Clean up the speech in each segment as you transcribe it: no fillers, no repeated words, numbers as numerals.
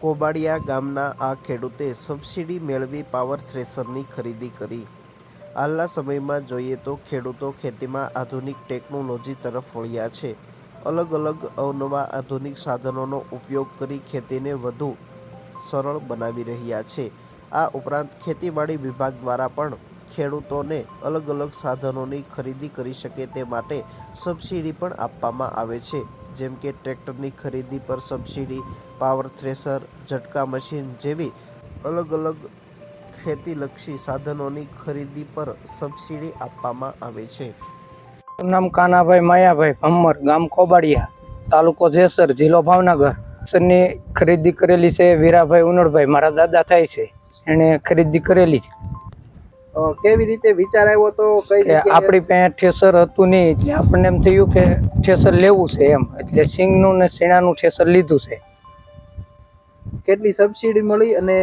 કોબાડિયા ગામના આ ખેડૂતે સબસિડી મેળવી પાવર થ્રેશરની ખરીદી કરી। હાલના સમયમાં જોઈએ તો ખેડૂતો ખેતીમાં આધુનિક ટેકનોલોજી તરફ વળ્યા છે। અલગ અલગ અવનવા આધુનિક સાધનોનો ઉપયોગ કરી ખેતીને વધુ સરળ બનાવી રહ્યા છે। આ ઉપરાંત ખેતીવાડી વિભાગ દ્વારા પણ ખેડૂતોને અલગ અલગ સાધનોની ખરીદી કરી શકે તે માટે સબસિડી પણ આપવામાં આવે છે। જેમ કે ટ્રેક્ટરની ખરીદી પર સબસિડી, પાવર થ્રેશર, ઝટકા મશીન જેવી અલગ અલગ ખેતીલક્ષી સાધનોની ખરીદી પર સબસિડી આપવામાં આવે છે। નામ કાનાભાઈ માયાભાઈ ભમ્મર, ગામ કોબાડિયા, તાલુકો જેસર, જિલ્લો ભાવનગર। ની ખરીદી કરેલી છે વીરાભાઈ ઉનડભાઈ, મારા દાદા થાય છે, એને ખરીદી કરેલી છે। કેવી રીતે વિચાર આવ્યો તો કઈ જગ્યાએ? આપણી પાસે ઠેસર હતું નહીં એટલે આપણને એમ થયું કે ઠેસર લેવું છે એમ, એટલે સિંગનું ને શેણાનું ઠેસર લીધું છે। કેટલી સબસિડી મળી અને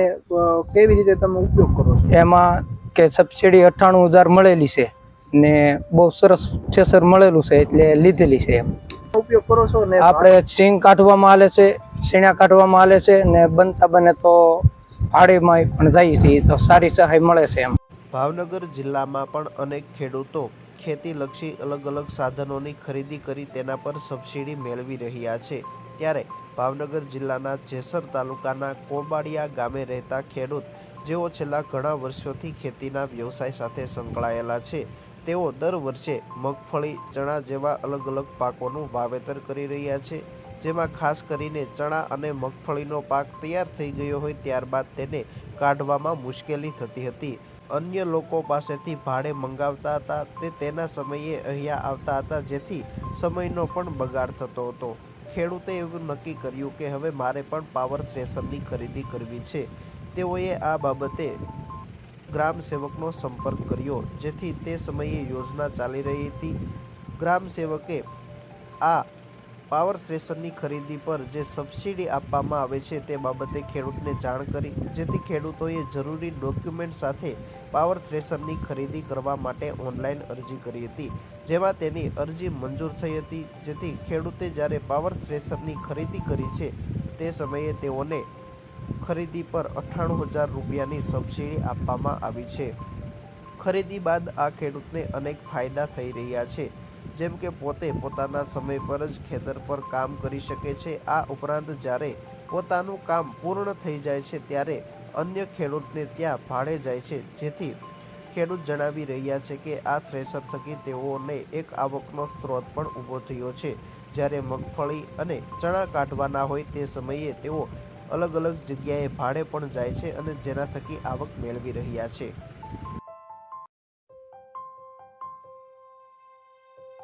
કેવી રીતે તમે ઉપયોગ કરો છો? એમાં કે સબસિડી 98,000 મળેલી છે ને બહુ સરસ ઠેસર મળેલું છે એટલે લીધેલી છે એમ। ઉપયોગ કરો છો ને આપણે સિંગ કાઢવામાં આલે છે, શેણા કાઢવામાં આલે છે ને બનતા બને તો ભાડેમાં પણ જાય છે, તો સારી સહાય મળે છે એમ। ભાવનગર જિલ્લામાં પણ અનેક ખેડૂતો ખેતીલક્ષી અલગ અલગ સાધનોની ખરીદી કરી તેના પર સબસિડી મેળવી રહ્યા છે। ત્યારે ભાવનગર જિલ્લાના જેસર તાલુકાના કોબાડિયા ગામે રહેતા ખેડૂત જેઓ છેલ્લા ઘણા વર્ષોથી ખેતીના વ્યવસાય સાથે સંકળાયેલા છે, તેઓ દર વર્ષે મગફળી, ચણા જેવા અલગ અલગ પાકોનું વાવેતર કરી રહ્યા છે। જેમાં ખાસ કરીને ચણા અને મગફળીનો પાક તૈયાર થઈ ગયો હોય ત્યારબાદ તેને કાઢવામાં મુશ્કેલી થતી હતી। અન્ય લોકો પાસેથી ભાડે મંગાવતા હતા, તે તેના સમયે અહીંયા આવતા હતા, જેથી સમયનો પણ બગાડ થતો હતો। ખેડૂતે એવું નક્કી કર્યું કે હવે મારે પણ પાવર થ્રેશરની ખરીદી કરવી છે। તેઓએ આ બાબતે ગ્રામ સેવકનો સંપર્ક કર્યો, જેથી તે સમયે યોજના ચાલી રહી હતી। ગ્રામ સેવકે આ પાવર થ્રેશરની ખરીદી પર જે સબસિડી આપવામાં આવે છે તે બાબતે ખેડૂતને જાણ કરી, જેથી ખેડૂતોએ જરૂરી ડોક્યુમેન્ટ સાથે પાવર થ્રેશરની ખરીદી કરવા માટે ઓનલાઈન અરજી કરી હતી, જેમાં તેની અરજી મંજૂર થઈ હતી। જેથી ખેડૂતે જ્યારે પાવર થ્રેશરની ખરીદી કરી છે તે સમયે તેઓને ખરીદી પર 98,000 રૂપિયાની સબસિડી આપવામાં આવી છે। ખરીદી બાદ આ ખેડૂતને અનેક ફાયદા થઈ રહ્યા છે, જેમ કે પોતે પોતાના સમય પર જ ખેતર પર કામ કરી શકે છે। આ ઉપરાંત જ્યારે પોતાનું કામ પૂર્ણ થઈ જાય છે ત્યારે અન્ય ખેડૂતને ત્યાં ભાડે જાય છે, જેથી ખેડૂત જણાવી રહ્યા છે કે આ થ્રેશર થકી તેઓને એક આવકનો સ્ત્રોત પણ ઊભો થયો છે। જ્યારે મગફળી અને ચણા કાઢવાના હોય તે સમયે તેઓ અલગ અલગ જગ્યાએ ભાડે પણ જાય છે અને જેના થકી આવક મેળવી રહ્યા છે।